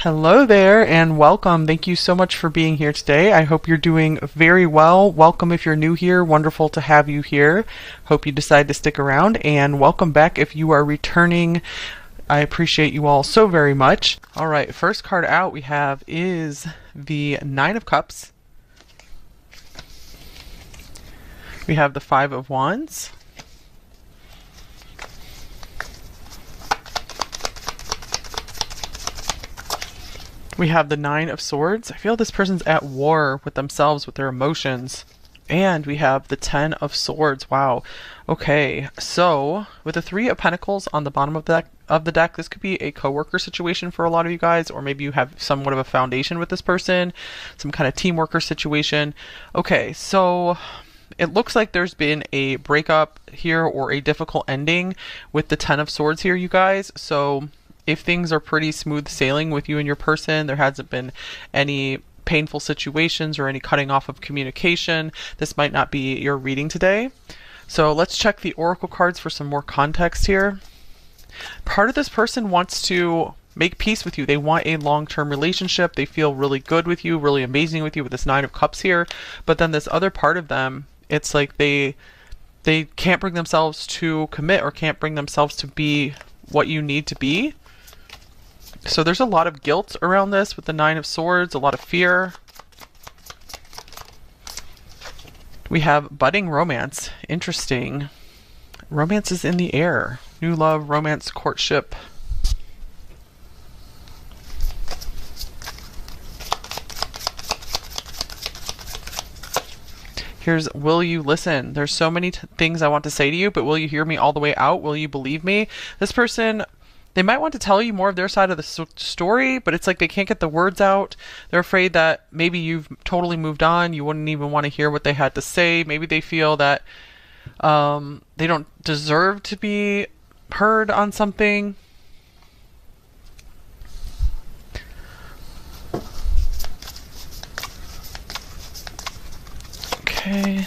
Hello there and welcome. Thank you so much for being here today. I hope you're doing very well. Welcome if you're new here. Wonderful to have you here. Hope you decide to stick around, and welcome back if you are returning. I appreciate you all so very much. All right, first card out we have is the Nine of Cups. We have the Five of Wands. We have the Nine of Swords. I feel this person's at war with themselves, with their emotions. And we have the Ten of Swords. Wow. Okay, so with the Three of Pentacles on the bottom of the deck, this could be a coworker situation for a lot of you guys, or maybe you have somewhat of a foundation with this person, some kind of team worker situation. Okay, so it looks like there's been a breakup here or a difficult ending with the Ten of Swords here, you guys. So if things are pretty smooth sailing with you and your person, there hasn't been any painful situations or any cutting off of communication, this might not be your reading today. So let's check the oracle cards for some more context here. Part of this person wants to make peace with you. They want a long-term relationship. They feel really good with you, really amazing with you with this Nine of Cups here. But then this other part of them, it's like they can't bring themselves to commit or can't bring themselves to be what you need to be. So there's a lot of guilt around this with the Nine of Swords, a lot of fear. We have budding romance. Interesting. Romance is in the air. New love, romance, courtship. Here's will you listen? There's so many things I want to say to you, but will you hear me all the way out? Will you believe me? This person, they might want to tell you more of their side of the story, but it's like they can't get the words out. They're afraid that maybe you've totally moved on. You wouldn't even want to hear what they had to say. Maybe they feel that they don't deserve to be heard on something. Okay.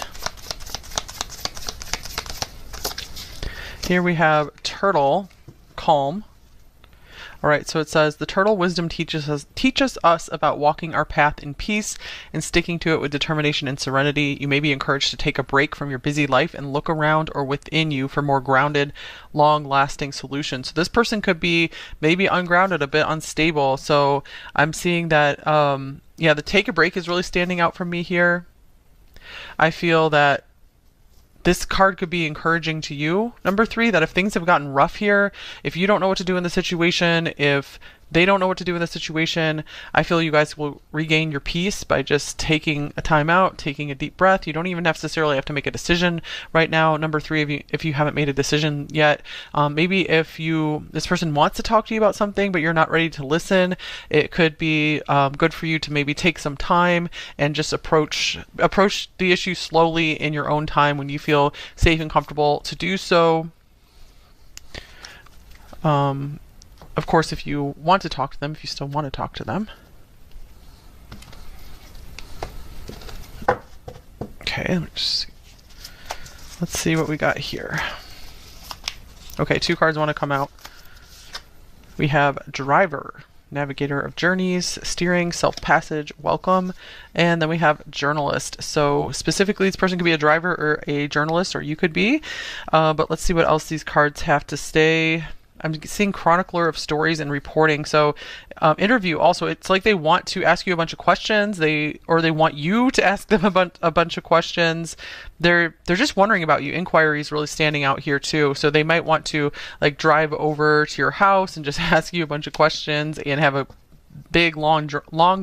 Here we have Turtle, calm. All right, so it says, the turtle wisdom teaches us about walking our path in peace and sticking to it with determination and serenity. You may be encouraged to take a break from your busy life and look around or within you for more grounded, long-lasting solutions. So this person could be maybe ungrounded, a bit unstable. So I'm seeing that, yeah, the take a break is really standing out for me here. I feel that this card could be encouraging to you. Number three, that if things have gotten rough here, if you don't know what to do in the situation, if they don't know what to do in the situation, I feel you guys will regain your peace by just taking a time out, taking a deep breath. You don't even necessarily have to make a decision right now. Number three, if you haven't made a decision yet, maybe if this person wants to talk to you about something, but you're not ready to listen, it could be good for you to maybe take some time and just approach the issue slowly in your own time when you feel safe and comfortable to do so. Of course, if you want to talk to them, if you still want to talk to them. Okay, let's see what we got here. Okay, two cards want to come out. We have Driver, Navigator of Journeys, Steering, Self-Passage, Welcome, and then we have Journalist. So specifically, this person could be a driver or a journalist, or you could be, but let's see what else these cards have to say. I'm seeing chronicler of stories and reporting. So interview also, it's like they want to ask you a bunch of questions. They want you to ask them a bunch of questions. They're just wondering about you. Inquiry is really standing out here too. So they might want to like drive over to your house and just ask you a bunch of questions and have a big long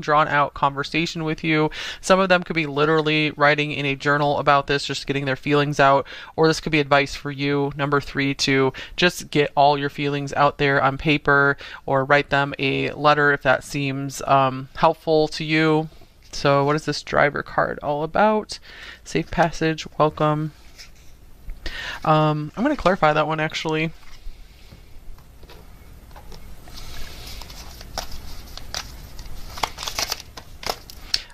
drawn out conversation with you. Some of them could be literally writing in a journal about this, just getting their feelings out, or this could be advice for you, number three, to just get all your feelings out there on paper or write them a letter if that seems helpful to you. So what is this Driver card all about? Safe passage, welcome. I'm going to clarify that one actually.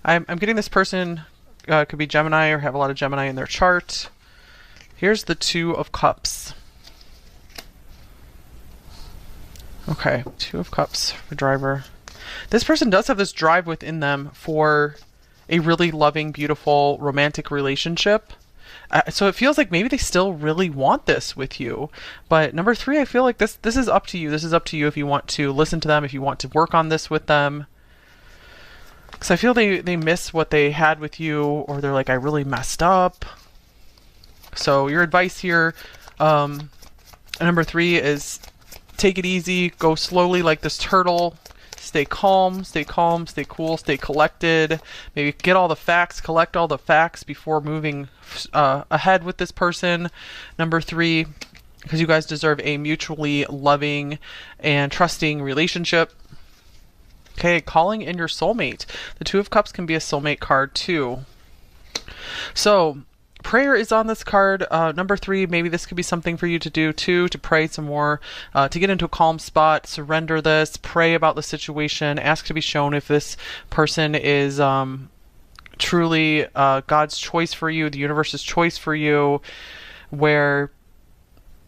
I'm getting this person could be Gemini or have a lot of Gemini in their chart. Here's the Two of Cups. Okay, Two of Cups for Driver. This person does have this drive within them for a really loving, beautiful, romantic relationship. So it feels like maybe they still really want this with you. But number three, I feel like this is up to you. This is up to you if you want to listen to them, if you want to work on this with them. Because I feel they miss what they had with you, or they're like, I really messed up. So your advice here, number three, is take it easy, go slowly like this turtle. Stay calm, stay calm, stay cool, stay collected. Maybe get all the facts, collect all the facts before moving ahead with this person. Number three, because you guys deserve a mutually loving and trusting relationship. Okay, calling in your soulmate. The Two of Cups can be a soulmate card too. So, prayer is on this card. Number three, maybe this could be something for you to do too, to pray some more, to get into a calm spot, surrender this, pray about the situation, ask to be shown if this person is truly God's choice for you, the universe's choice for you, where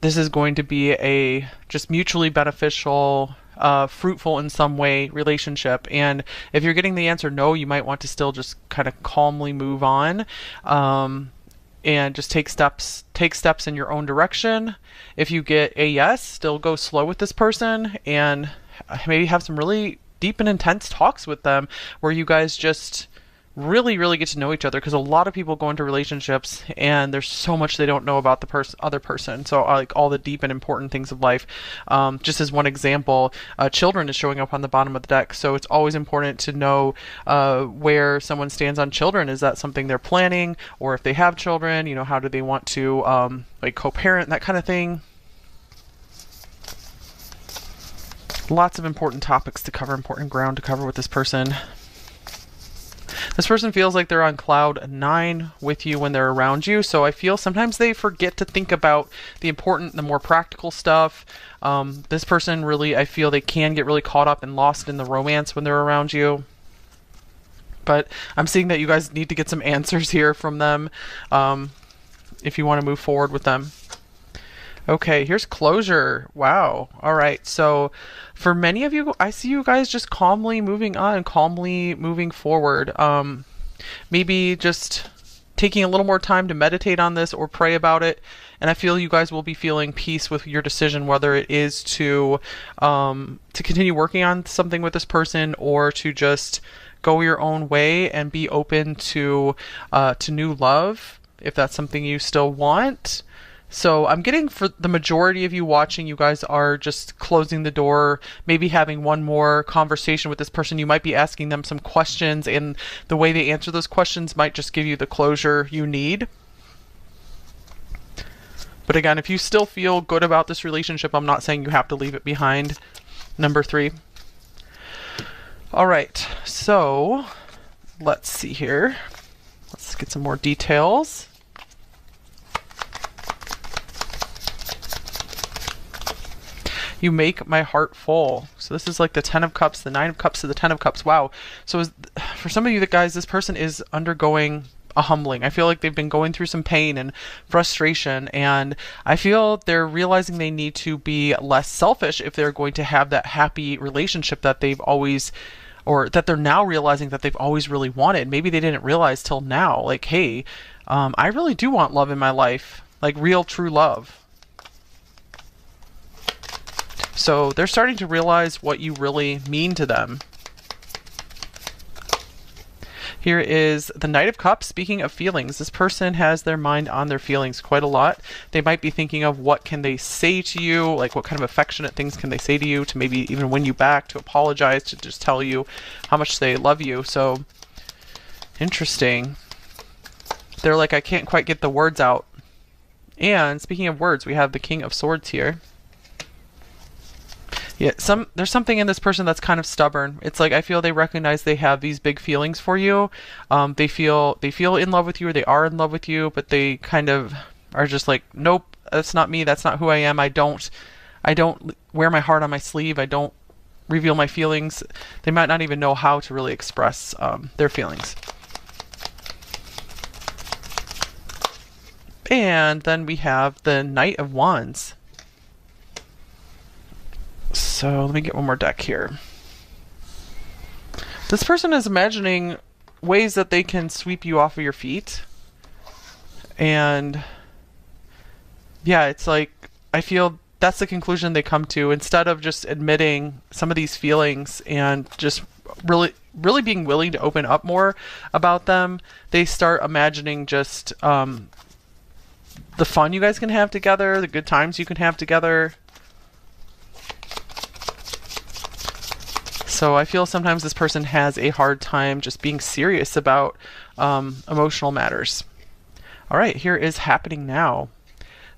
this is going to be a just mutually beneficial, fruitful in some way relationship. And if you're getting the answer no, you might want to still just kind of calmly move on. And just take steps in your own direction. If you get a yes, still go slow with this person and maybe have some really deep and intense talks with them where you guys just really, really get to know each other, because a lot of people go into relationships and there's so much they don't know about the other person. So like all the deep and important things of life. Just as one example, children is showing up on the bottom of the deck. So it's always important to know where someone stands on children. Is that something they're planning? Or if they have children, you know, how do they want to like co-parent, that kind of thing. Lots of important topics to cover, important ground to cover with this person. This person feels like they're on cloud 9 with you when they're around you. So I feel sometimes they forget to think about the important, the more practical stuff. This person really, I feel they can get really caught up and lost in the romance when they're around you. But I'm seeing that you guys need to get some answers here from them if you want to move forward with them. Okay, here's closure. Wow. All right. So for many of you, I see you guys just calmly moving on, calmly moving forward. Maybe just taking a little more time to meditate on this or pray about it. And I feel you guys will be feeling peace with your decision, whether it is to continue working on something with this person or to just go your own way and be open to new love, if that's something you still want. So I'm getting, for the majority of you watching, you guys are just closing the door, maybe having one more conversation with this person. You might be asking them some questions, and the way they answer those questions might just give you the closure you need. But again, if you still feel good about this relationship, I'm not saying you have to leave it behind. Number three. All right, so let's see here. Let's get some more details. You make my heart full. So this is like the 10 of Cups, the 9 of Cups to the 10 of Cups. Wow. So for some of you guys, this person is undergoing a humbling. I feel like they've been going through some pain and frustration, and I feel they're realizing they need to be less selfish if they're going to have that happy relationship that they've always, or that they're now realizing that they've always really wanted. Maybe they didn't realize till now, like, hey, I really do want love in my life, like real, true love. So they're starting to realize what you really mean to them. Here is the Knight of Cups. Speaking of feelings, this person has their mind on their feelings quite a lot. They might be thinking of what can they say to you, like what kind of affectionate things can they say to you to maybe even win you back, to apologize, to just tell you how much they love you. So interesting. They're like, I can't quite get the words out. And speaking of words, we have the King of Swords here. Yeah, there's something in this person that's kind of stubborn. It's like, I feel they recognize they have these big feelings for you. They feel in love with you, or they are in love with you, but they kind of are just like, nope, that's not me. That's not who I am. I don't wear my heart on my sleeve. I don't reveal my feelings. They might not even know how to really express their feelings. And then we have the Knight of Wands. So let me get one more deck here. This person is imagining ways that they can sweep you off of your feet. And yeah, it's like, I feel that's the conclusion they come to instead of just admitting some of these feelings and just really being willing to open up more about them. They start imagining just the fun you guys can have together, the good times you can have together. So I feel sometimes this person has a hard time just being serious about emotional matters. All right, here is happening now.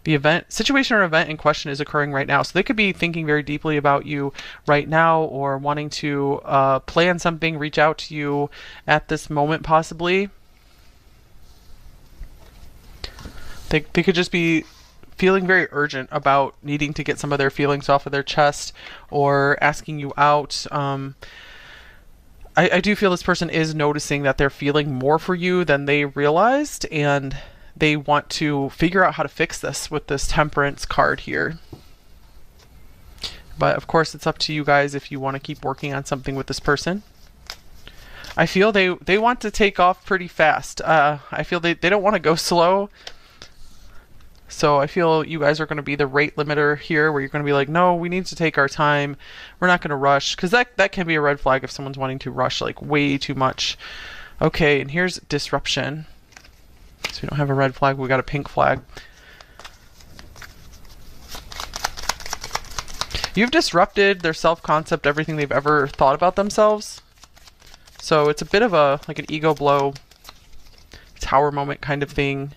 The event, situation or event in question is occurring right now. So they could be thinking very deeply about you right now, or wanting to plan something, reach out to you at this moment possibly. They could just be feeling very urgent about needing to get some of their feelings off of their chest, or asking you out. I do feel this person is noticing that they're feeling more for you than they realized, and they want to figure out how to fix this with this Temperance card here. But of course, it's up to you guys if you want to keep working on something with this person. I feel they want to take off pretty fast. I feel they don't want to go slow. So I feel you guys are going to be the rate limiter here, where you're going to be like, no, we need to take our time. We're not going to rush. Because that can be a red flag if someone's wanting to rush like way too much. Okay, and here's disruption. So we don't have a red flag, we got a pink flag. You've disrupted their self-concept, everything they've ever thought about themselves. So it's a bit of like an ego blow, tower moment kind of thing.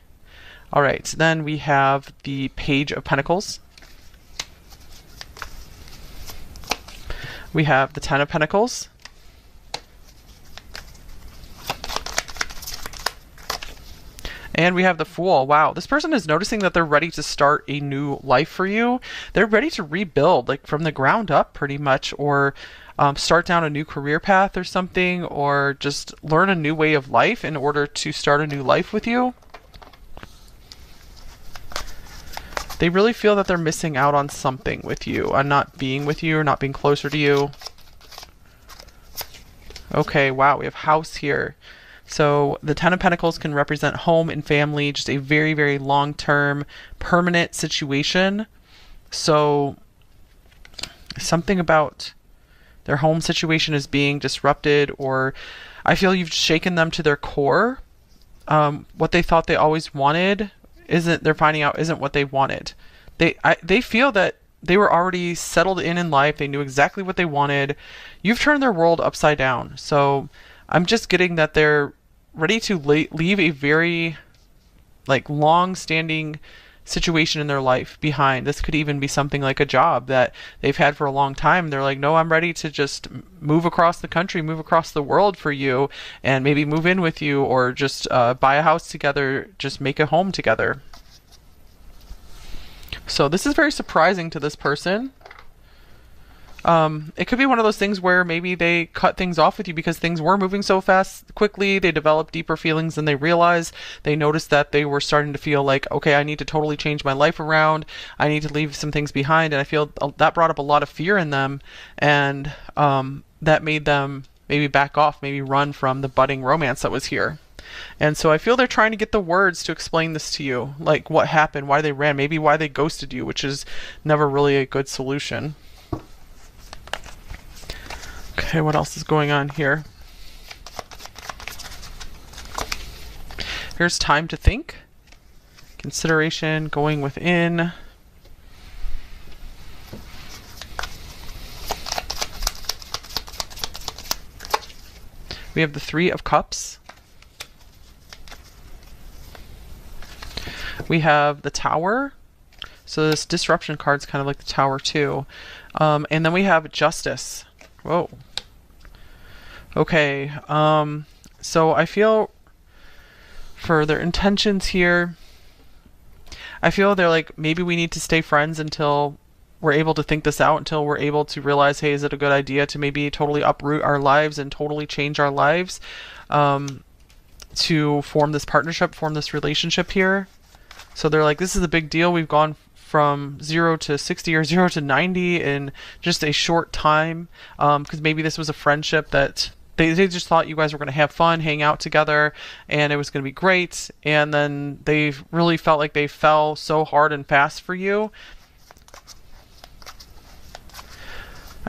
All right, then we have the Page of Pentacles. We have the Ten of Pentacles. And we have the Fool. Wow, this person is noticing that they're ready to start a new life for you. They're ready to rebuild, like from the ground up pretty much, or start down a new career path or something, or just learn a new way of life in order to start a new life with you. They really feel that they're missing out on something with you, on not being with you or not being closer to you. Okay, wow, we have House here. So the Ten of Pentacles can represent home and family, just a very, very long-term, permanent situation. So something about their home situation is being disrupted, or I feel you've shaken them to their core. What they thought they always wanted they're finding out isn't what they wanted. They feel that they were already settled in life. They knew exactly what they wanted. You've turned their world upside down. So I'm just getting that they're ready to leave a very like long-standing situation in their life behind. This could even be something like a job that they've had for a long time. They're like, no, I'm ready to just move across the country, move across the world for you, and maybe move in with you, or just buy a house together, just make a home together. So this is very surprising to this person. It could be one of those things where maybe they cut things off with you because things were moving so fast, quickly. They developed deeper feelings than they realized. They noticed that they were starting to feel like, okay, I need to totally change my life around. I need to leave some things behind. And I feel that brought up a lot of fear in them. And that made them maybe back off, maybe run from the budding romance that was here. And so I feel they're trying to get the words to explain this to you, like what happened, why they ran, maybe why they ghosted you, which is never really a good solution. Okay, what else is going on here? Here's time to think. Consideration, going within. We have the Three of Cups. We have the Tower. So this disruption card's kind of like the Tower too. And then we have Justice. Whoa. Okay, so I feel for their intentions here, I feel they're like, maybe we need to stay friends until we're able to think this out, until we're able to realize, hey, is it a good idea to maybe totally uproot our lives and totally change our lives to form this partnership, form this relationship here. So they're like, this is a big deal. We've gone from 0 to 60 or 0 to 90 in just a short time, because maybe this was a friendship that they just thought you guys were going to have fun, hang out together, and it was going to be great. And then they really felt like they fell so hard and fast for you.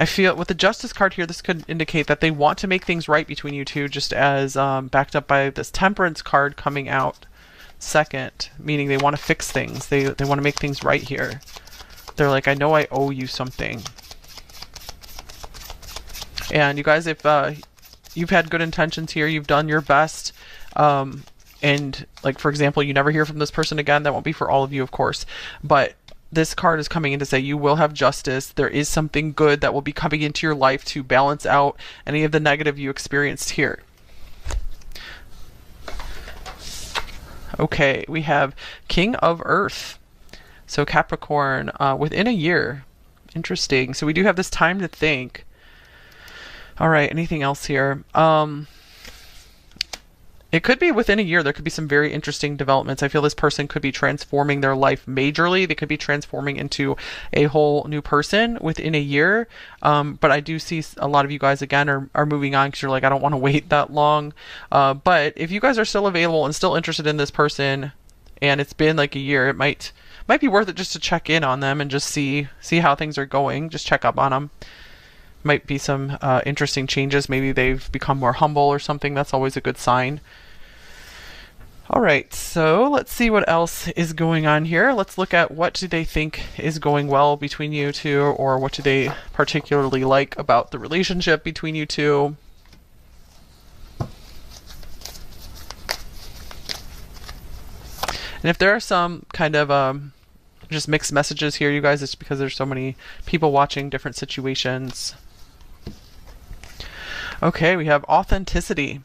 I feel with the Justice card here, this could indicate that they want to make things right between you two, just as backed up by this Temperance card coming out second, meaning they want to fix things. They want to make things right here. They're like, I know I owe you something. And you guys, if you've had good intentions here, you've done your best, and like, for example, you never hear from this person again, that won't be for all of you, of course, but this card is coming in to say you will have justice. There is something good that will be coming into your life to balance out any of the negative you experienced here. Okay, we have King of Earth. So Capricorn, within a year. Interesting. So we do have this time to think. All right, anything else here? It could be within a year. There could be some very interesting developments. I feel this person could be transforming their life majorly. They could be transforming into a whole new person within a year. But I do see a lot of you guys, again, are moving on because you're like, I don't want to wait that long. But if you guys are still available and still interested in this person, and it's been like a year, it might be worth it just to check in on them and just see how things are going. Just check up on them. Might be some interesting changes. Maybe they've become more humble or something. That's always a good sign. All right, so let's see what else is going on here. Let's look at what do they think is going well between you two, or what do they particularly like about the relationship between you two. And if there are some kind of just mixed messages here, you guys, it's because there's so many people watching different situations. Okay, we have authenticity.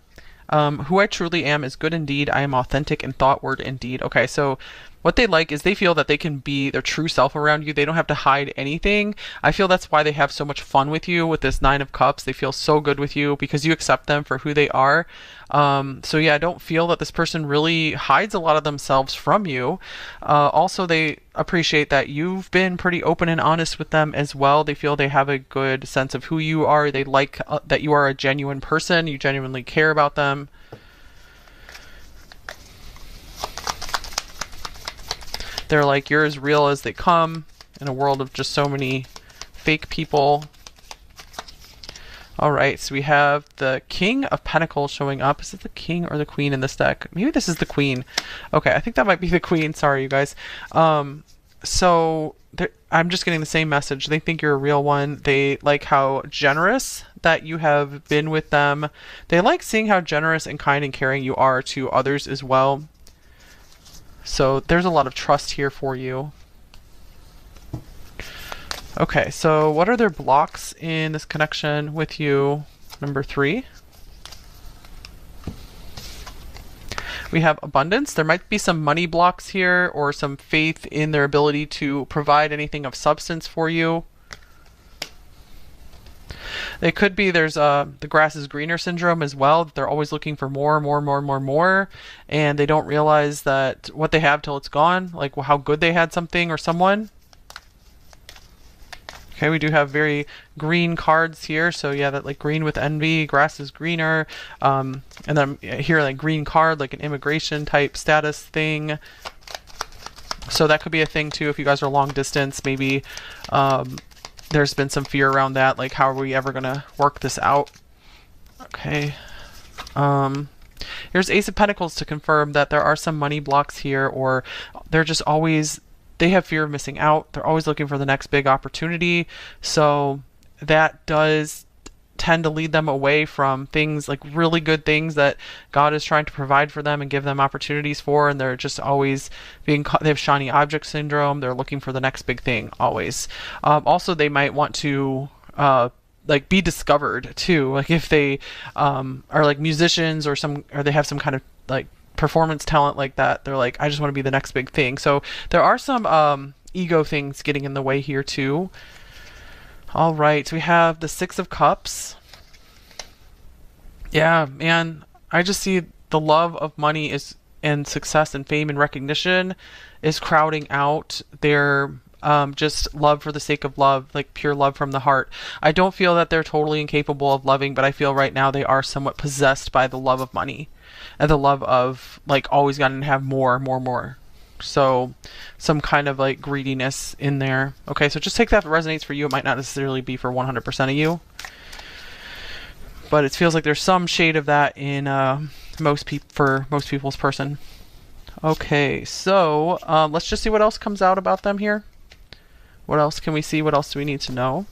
Who I truly am is good indeed. I am authentic in thought, word, and deed. Okay, so what they like is they feel that they can be their true self around you. They don't have to hide anything. I feel that's why they have so much fun with you with this Nine of Cups. They feel so good with you because you accept them for who they are. So yeah, I don't feel that this person really hides a lot of themselves from you. Also, they appreciate that you've been pretty open and honest with them as well. They feel they have a good sense of who you are. They like that you are a genuine person. You genuinely care about them. They're like, you're as real as they come in a world of just so many fake people. All right, so we have the King of Pentacles showing up. Is it the King or the Queen in this deck? Maybe this is the Queen. Okay, I think that might be the Queen. Sorry, you guys. So I'm just getting the same message. They think you're a real one. They like how generous that you have been with them. They like seeing how generous and kind and caring you are to others as well. So there's a lot of trust here for you. Okay, so what are their blocks in this connection with you? Number 3. We have abundance. There might be some money blocks here or some faith in their ability to provide anything of substance for you. It could be there's the grass is greener syndrome as well. They're always looking for more, and they don't realize that what they have till it's gone, like how good they had something or someone. Okay, we do have very green cards here. So yeah, that like green with envy, grass is greener. And then here like green card, like an immigration type status thing. So that could be a thing too if you guys are long distance. Maybe there's been some fear around that, like how are we ever gonna work this out? Okay. Here's Ace of Pentacles to confirm that there are some money blocks here, or they're just always, they have fear of missing out. They're always looking for the next big opportunity. So that does tend to lead them away from things like really good things that God is trying to provide for them and give them opportunities for, and they're just always being they have shiny object syndrome. They're looking for the next big thing always. Also, they might want to like be discovered too, like if they are like musicians or they have some kind of like performance talent like that. They're like, I just want to be the next big thing. So there are some ego things getting in the way here too. All right, so we have the Six of Cups. Yeah, man, I just see the love of money and success and fame and recognition is crowding out their just love for the sake of love, like pure love from the heart. I don't feel that they're totally incapable of loving, but I feel right now they are somewhat possessed by the love of money and the love of like always gotta have more, more, more. So some kind of like greediness in there. Okay, so just take that if it resonates for you. It might not necessarily be for 100% of you, but it feels like there's some shade of that in for most people's person. Okay, so let's just see what else comes out about them here. What else can we see? What else do we need to know?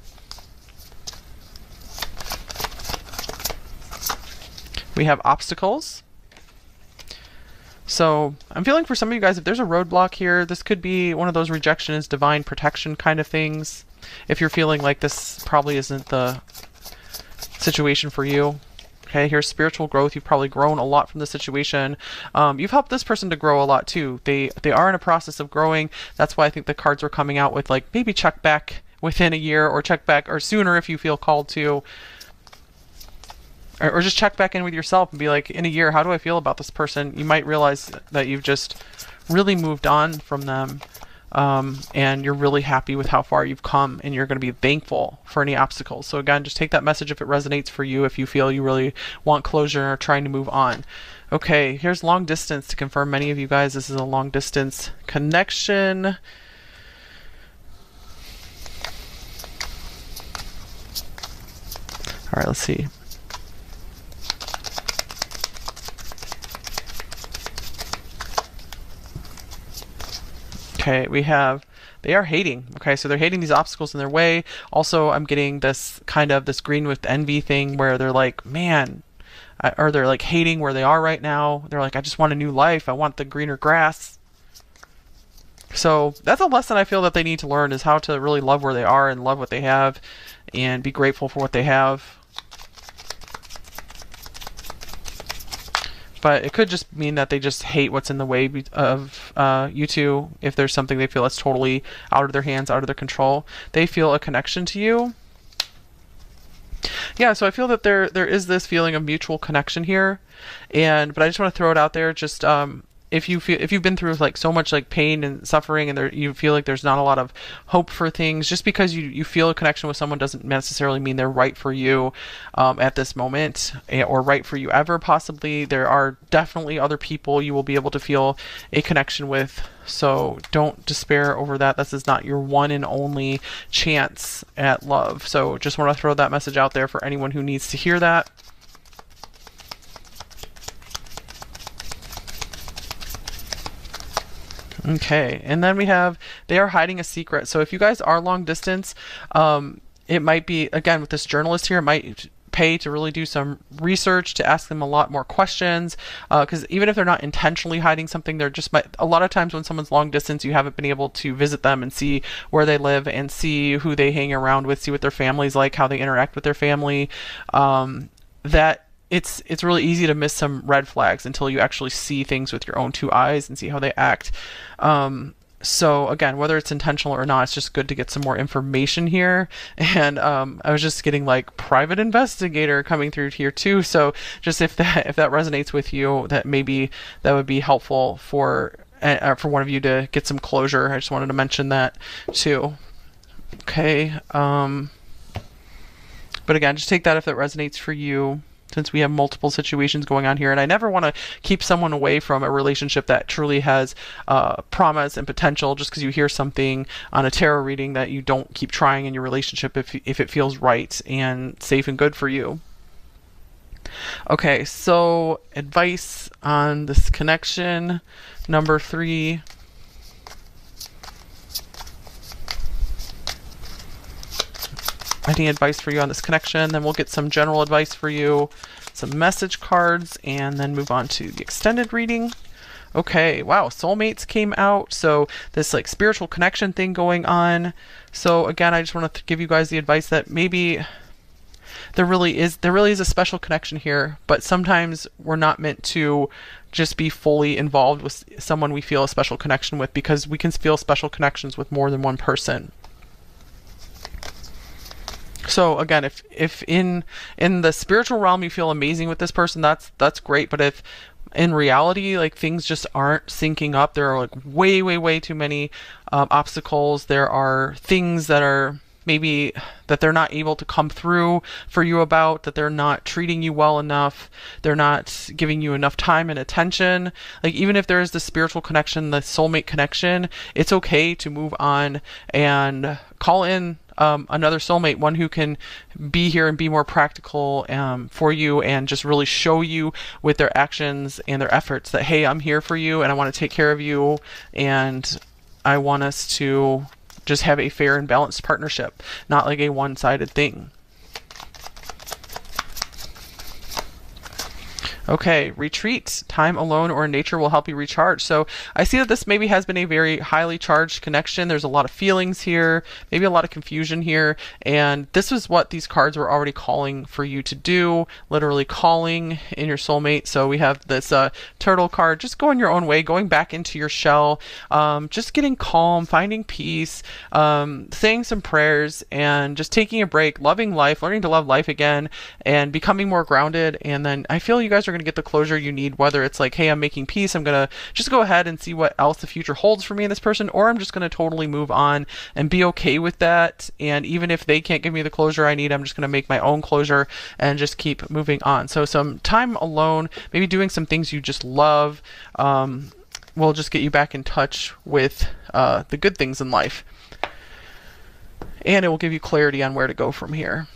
We have obstacles. So I'm feeling for some of you guys, if there's a roadblock here, this could be one of those rejection is divine protection kind of things. If you're feeling like this probably isn't the situation for you. Okay, here's spiritual growth. You've probably grown a lot from the situation. You've helped this person to grow a lot too. They are in a process of growing. That's why I think the cards were coming out with like maybe check back within a year or check back or sooner if you feel called to. Or just check back in with yourself and be like, in a year, how do I feel about this person? You might realize that you've just really moved on from them. And you're really happy with how far you've come, and you're going to be thankful for any obstacles. So again, just take that message if it resonates for you, if you feel you really want closure or trying to move on. Okay, here's long distance to confirm many of you guys this is a long distance connection. All right, let's see. Okay, we have, they are hating. Okay, so they're hating these obstacles in their way. Also, I'm getting this kind of this green with envy thing where they're like, man, or they're like hating where they are right now. They're like, I just want a new life. I want the greener grass. So that's a lesson I feel that they need to learn, is how to really love where they are and love what they have and be grateful for what they have. But it could just mean that they just hate what's in the way of you two. If there's something they feel that's totally out of their hands, out of their control, they feel a connection to you. Yeah, so I feel that there is this feeling of mutual connection here, but I just want to throw it out there. Just if you've been through like so much like pain and suffering, and you feel like there's not a lot of hope for things, just because you feel a connection with someone doesn't necessarily mean they're right for you at this moment, or right for you ever. Possibly there are definitely other people you will be able to feel a connection with, so don't despair over that. This is not your one and only chance at love. So just want to throw that message out there for anyone who needs to hear that. Okay, and then we have, they are hiding a secret. So if you guys are long distance, it might be, again, with this journalist here, it might pay to really do some research, to ask them a lot more questions, because even if they're not intentionally hiding something, they're just a lot of times when someone's long distance, you haven't been able to visit them and see where they live and see who they hang around with, see what their family's like, how they interact with their family, that it's really easy to miss some red flags until you actually see things with your own two eyes and see how they act. So again, whether it's intentional or not, it's just good to get some more information here. And I was just getting like private investigator coming through here too. So just if that resonates with you, that maybe that would be helpful for one of you to get some closure. I just wanted to mention that too. Okay. But again, just take that if that resonates for you, since we have multiple situations going on here. And I never want to keep someone away from a relationship that truly has promise and potential just because you hear something on a tarot reading, that you don't keep trying in your relationship if it feels right and safe and good for you. Okay, so advice on this connection, number 3. Any advice for you on this connection? Then we'll get some general advice for you, some message cards, and then move on to the extended reading. Okay, wow, soulmates came out. So this like spiritual connection thing going on. So again, I just want to give you guys the advice that maybe there really is a special connection here, but sometimes we're not meant to just be fully involved with someone we feel a special connection with, because we can feel special connections with more than one person. So again, if in the spiritual realm you feel amazing with this person, that's great. But if in reality, like things just aren't syncing up. There are like way too many obstacles. There are things that are maybe that they're not able to come through for you about, that they're not treating you well enough, they're not giving you enough time and attention. Like even if there is the spiritual connection, the soulmate connection, it's okay to move on and call in another soulmate, one who can be here and be more practical for you, and just really show you with their actions and their efforts that, hey, I'm here for you and I want to take care of you, and I want us to just have a fair and balanced partnership, not like a one-sided thing. Okay, retreat. Time alone or in nature will help you recharge. So I see that this maybe has been a very highly charged connection. There's a lot of feelings here, maybe a lot of confusion here. And this is what these cards were already calling for you to do, literally calling in your soulmate. So we have this turtle card, just going your own way, going back into your shell, just getting calm, finding peace, saying some prayers, and just taking a break, loving life, learning to love life again, and becoming more grounded. And then I feel you guys are going to get the closure you need, whether it's like, hey, I'm making peace, I'm going to just go ahead and see what else the future holds for me and this person, or I'm just going to totally move on and be okay with that. And even if they can't give me the closure I need, I'm just going to make my own closure and just keep moving on. So some time alone, maybe doing some things you just love, will just get you back in touch with the good things in life. And it will give you clarity on where to go from here.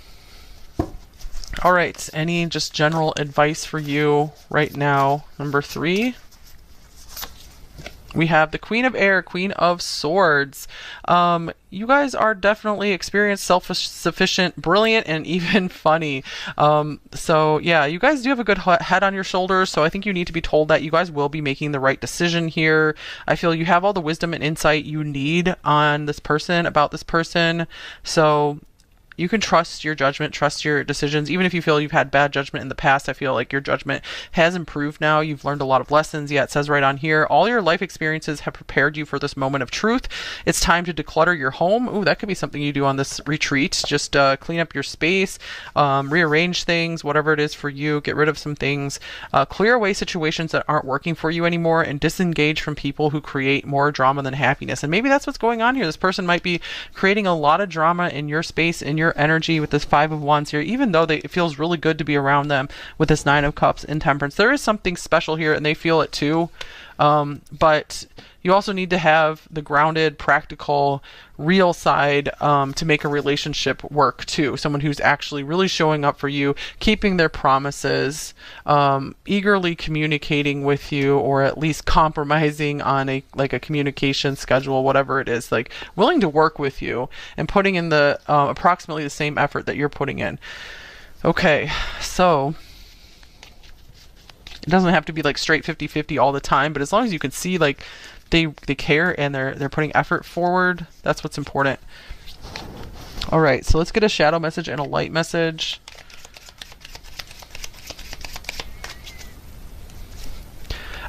All right, any just general advice for you right now? Number 3, we have the Queen of Air, Queen of Swords. You guys are definitely experienced, self-sufficient, brilliant, and even funny. So yeah, you guys do have a good head on your shoulders, so I think you need to be told that you guys will be making the right decision here. I feel you have all the wisdom and insight you need on this person, about this person. So you can trust your judgment, trust your decisions. Even if you feel you've had bad judgment in the past, I feel like your judgment has improved now. You've learned a lot of lessons. Yeah, it says right on here, all your life experiences have prepared you for this moment of truth. It's time to declutter your home. Ooh, that could be something you do on this retreat. Just clean up your space, rearrange things, whatever it is for you. Get rid of some things. Clear away situations that aren't working for you anymore, and disengage from people who create more drama than happiness. And maybe that's what's going on here. This person might be creating a lot of drama in your space, in your energy, with this 5 of Wands here, even though it feels really good to be around them with this 9 of Cups in Temperance. There is something special here, and they feel it too. But you also need to have the grounded, practical, real side to make a relationship work too. Someone who's actually really showing up for you, keeping their promises, eagerly communicating with you, or at least compromising on a communication schedule, whatever it is, like willing to work with you and putting in the approximately the same effort that you're putting in. Okay, so it doesn't have to be like straight 50-50 all the time, but as long as you can see like they care and they're putting effort forward, that's what's important. All right, so let's get a shadow message and a light message.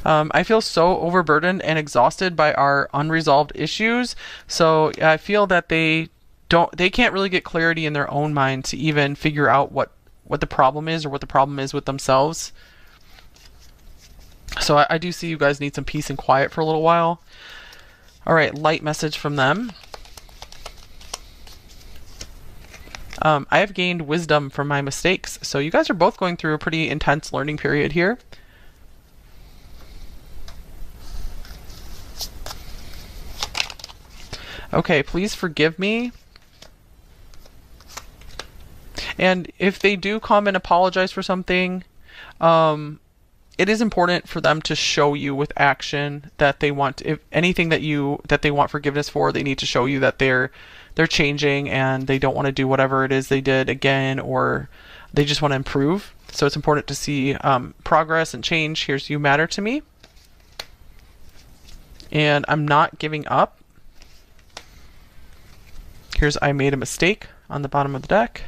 I feel so overburdened and exhausted by our unresolved issues. So I feel that they can't really get clarity in their own mind to even figure out what the problem is, or what the problem is with themselves. So I do see you guys need some peace and quiet for a little while. All right, light message from them. I have gained wisdom from my mistakes. So you guys are both going through a pretty intense learning period here. Okay, please forgive me. And if they do come and apologize for something, it is important for them to show you with action that they want, if anything that they want forgiveness for, they need to show you that they're changing and they don't want to do whatever it is they did again, or they just want to improve. So it's important to see progress and change. Here's "You matter to me." And "I'm not giving up." Here's "I made a mistake" on the bottom of the deck.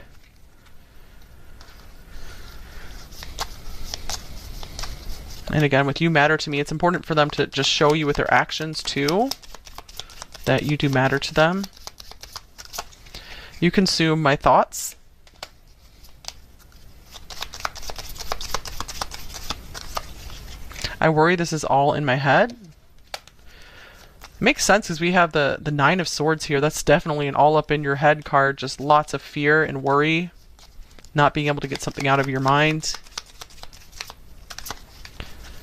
And again, with "You matter to me," it's important for them to just show you with their actions too that you do matter to them. "You consume my thoughts." I worry this is all in my head. Makes sense because we have the Nine of Swords here. That's definitely an all up in your head card. Just lots of fear and worry. Not being able to get something out of your mind.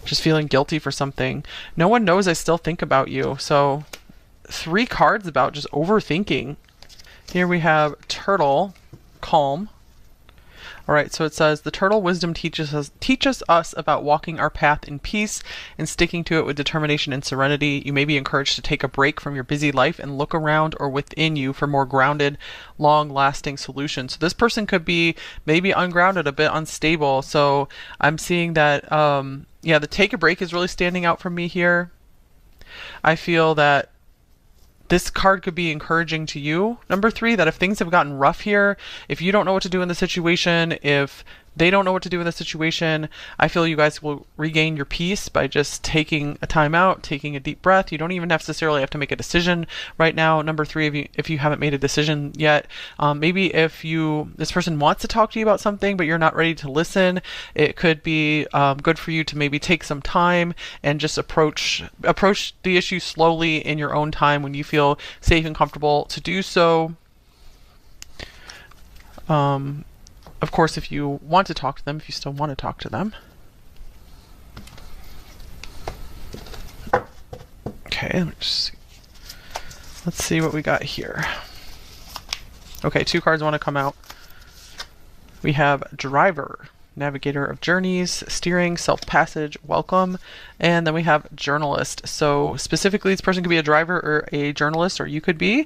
Just feeling guilty for something. No one knows I still think about you. So 3 cards about just overthinking. Here we have Turtle, Calm. All right, so it says, the turtle wisdom teaches us about walking our path in peace and sticking to it with determination and serenity. You may be encouraged to take a break from your busy life and look around or within you for more grounded, long-lasting solutions. So this person could be maybe ungrounded, a bit unstable. So I'm seeing that, yeah, the take a break is really standing out for me here. I feel that this card could be encouraging to you, number 3, that if things have gotten rough here, if you don't know what to do in the situation, if they don't know what to do in the situation, I feel you guys will regain your peace by just taking a time out, taking a deep breath. You don't even necessarily have to make a decision right now. Number 3, if you haven't made a decision yet, maybe if this person wants to talk to you about something, but you're not ready to listen, it could be good for you to maybe take some time and just approach the issue slowly in your own time when you feel safe and comfortable to do so. Of course, if you want to talk to them, if you still want to talk to them. Okay, let's see what we got here. Okay, 2 cards want to come out. We have Driver, Navigator of Journeys, Steering, Self-Passage, Welcome, and then we have Journalist. So specifically, this person could be a driver or a journalist, or you could be.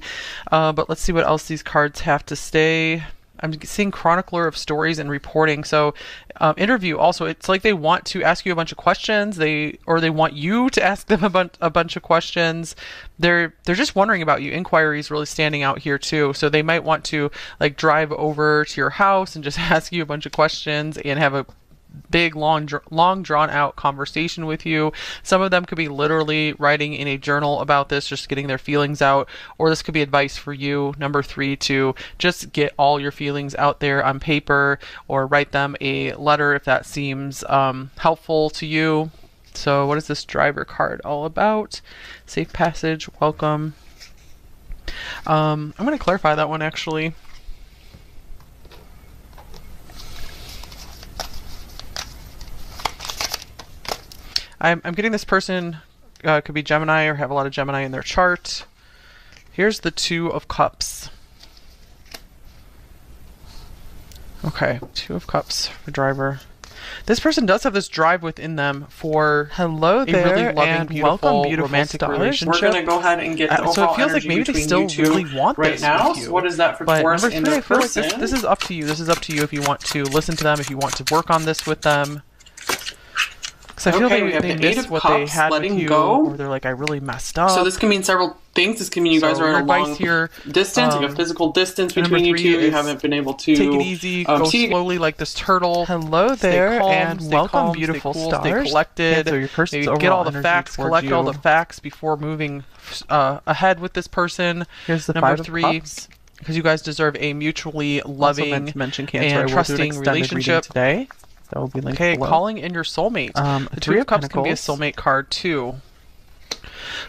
But let's see what else these cards have to say. I'm seeing chronicler of stories and reporting. So interview also, it's like they want to ask you a bunch of questions, or they want you to ask them a bunch of questions. They're just wondering about you. Inquiry is really standing out here too. So they might want to like drive over to your house and just ask you a bunch of questions and have a big long drawn out conversation with you. Some of them could be literally writing in a journal about this, just getting their feelings out, or this could be advice for you, number 3, to just get all your feelings out there on paper, or write them a letter if that seems helpful to you. So what is this Driver card all about? Safe passage, welcome. I'm going to clarify that one actually. I'm getting this person could be Gemini or have a lot of Gemini in their chart. Here's the 2 of Cups. Okay, 2 of Cups for Driver. This person does have this drive within them for hello there, a really loving, and beautiful, welcome, romantic relationship. We're going to go ahead and get the overall so it feels like energy maybe they between still you two really want right this now. with you. So what is that for But Taurus number and 3, their I feel like person? this is up to you. This is up to you if you want to listen to them, if you want to work on this with them. Because I feel they miss what they had with you, or they're like, I really messed up. So this can mean several things. This can mean you guys are at a long distance, like a physical distance between you two. You haven't been able to take it easy, go slowly like this turtle. Hello there, calm, and welcome, calm, beautiful stay cool, stars. Stay collected. Yeah, so your person's maybe get all the energy facts, collect all the facts before moving ahead with this person. Here's the number 5 3. of Cups. Because you guys deserve a mutually loving and trusting relationship today. That will be linked okay, below. calling in your soulmate. The 3 of Cups can be a soulmate card too.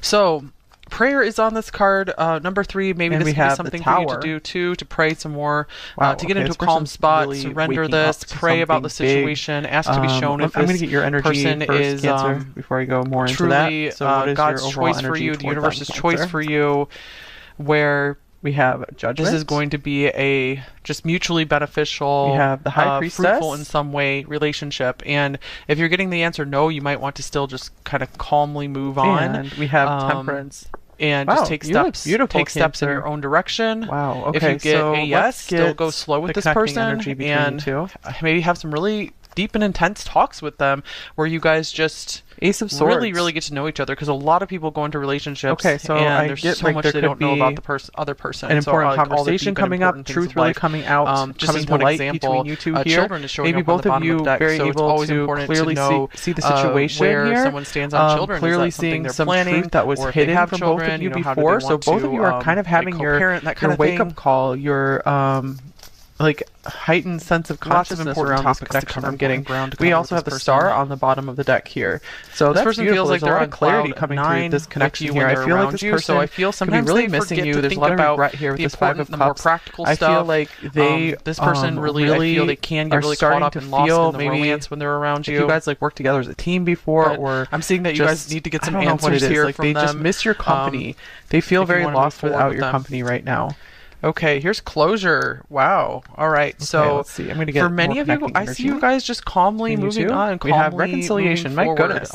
So, prayer is on this card. Number 3, maybe this could be something for you to do too, to pray some more, to get into a calm spot, really surrender this, pray about the situation, ask to be shown if I'm going to get your energy person first, is Cancer, before I go more into truly that. So what is God's your overall choice for you, the universe's Cancer? choice for you, where we have Judgment. this is going to be a just mutually beneficial, we have the High Priestess, fruitful in some way relationship. And if you're getting the answer no, you might want to still just kind of calmly move on. And we have Temperance. And just take steps. Take steps in your own direction. Wow. Okay. If you get so a yes, still go slow with this person, and maybe have some really deep and intense talks with them, where you guys just Ace of Swords. really get to know each other, because a lot of people go into relationships so and there's so much they don't know about the other person. An important conversation coming up, truth really coming out, just coming as to one light example, between you two here. Children is showing maybe up on both the of bottom you of the deck, very so it's able always to important clearly to know see the situation where here. someone stands on children. Clearly is that seeing they're some planning, truth that was or hidden have from children, both of you how do they before. So want both of you are to, kind of having your co-parent, that kind of wake up call, your like heightened sense of consciousness around this connection I'm getting. We also have the star on the bottom of the deck here. So this person feels like there's a lot of clarity coming through this connection here. I feel like this person could be really missing you. There's a lot of regret here with this Five of Cups. I feel like this person really, I feel they can get really caught up and lost in the romance when they're around you. If you guys like worked together as a team before, or I'm seeing that you guys need to get some answers here. Like they just miss your company. They feel very lost without your company right now. Okay, here's closure. Wow. All right. Okay, so let's see. I'm gonna get for many of you, I see you guys just calmly moving on. We have reconciliation. My goodness.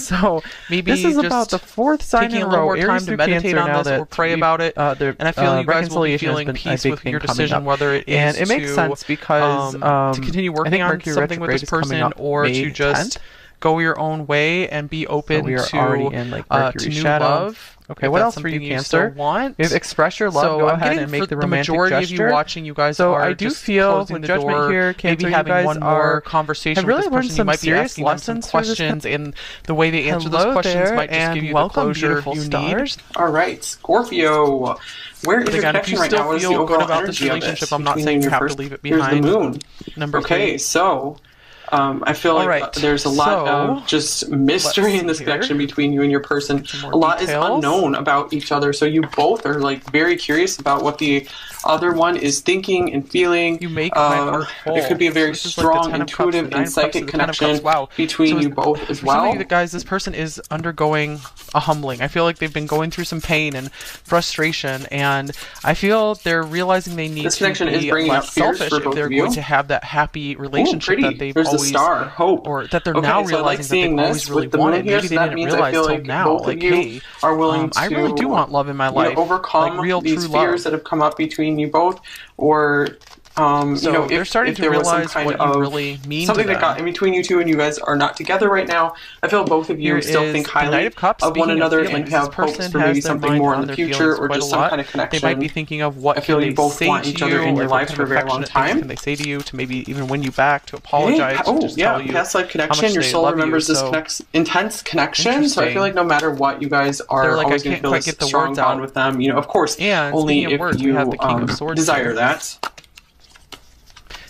So maybe this is about the fourth sign in a row. Aries to meditate on this or pray about it. And I feel you guys will be feeling peace with your decision, whether it is and it makes sense because to continue working on something with this person or to just go your own way and be open to new love. Okay, what else for you, Cancer? We have express your love. Go ahead and make the romantic gesture. The majority of you watching, you guys are I do feel with judgment here, Cancer, maybe having one more conversation with this person. You might be asking them some questions, and the way they answer those questions might just give you the closure you need. All right, Scorpio. Where is your connection right now? What is the overall energy of this? I'm not saying you have to leave it behind. Here's the moon. Number 3. Okay, so I feel like there's a lot of just mystery in this connection between you and your person. A lot is unknown about each other, so you both are like very curious about what the other one is thinking and feeling. You make my heart whole. It could be a very strong, intuitive, and psychic connection between you both as well. Some of you guys, this person is undergoing a humbling. I feel like they've been going through some pain and frustration, and I feel they're realizing they need to be less selfish if they're going to have that happy relationship that they've always star hope, or that they're now realizing that they've always really wanted. Maybe they didn't realize till now. Like, hey, are willing to, I really do want love in my life. Overcome like real, these true fears love that have come up between you both, or so they're starting to realize what you really mean. Something that got in between you two, and you guys are not together right now. I feel both of you still think highly of one another and have hopes for maybe something more in the future, or just some kind of connection. They might be thinking of what I feel you both want each other in your life for a very long time. Can they say to you to maybe even win you back, to apologize? Past life connection. Your soul remembers this intense connection. So I feel like no matter what, you guys are always going to feel this strong bond with them. You know, of course, only if you desire that.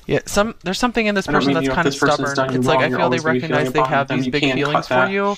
Yeah, there's something in this person that's kind of stubborn. It's like I feel they recognize they have these big feelings for you.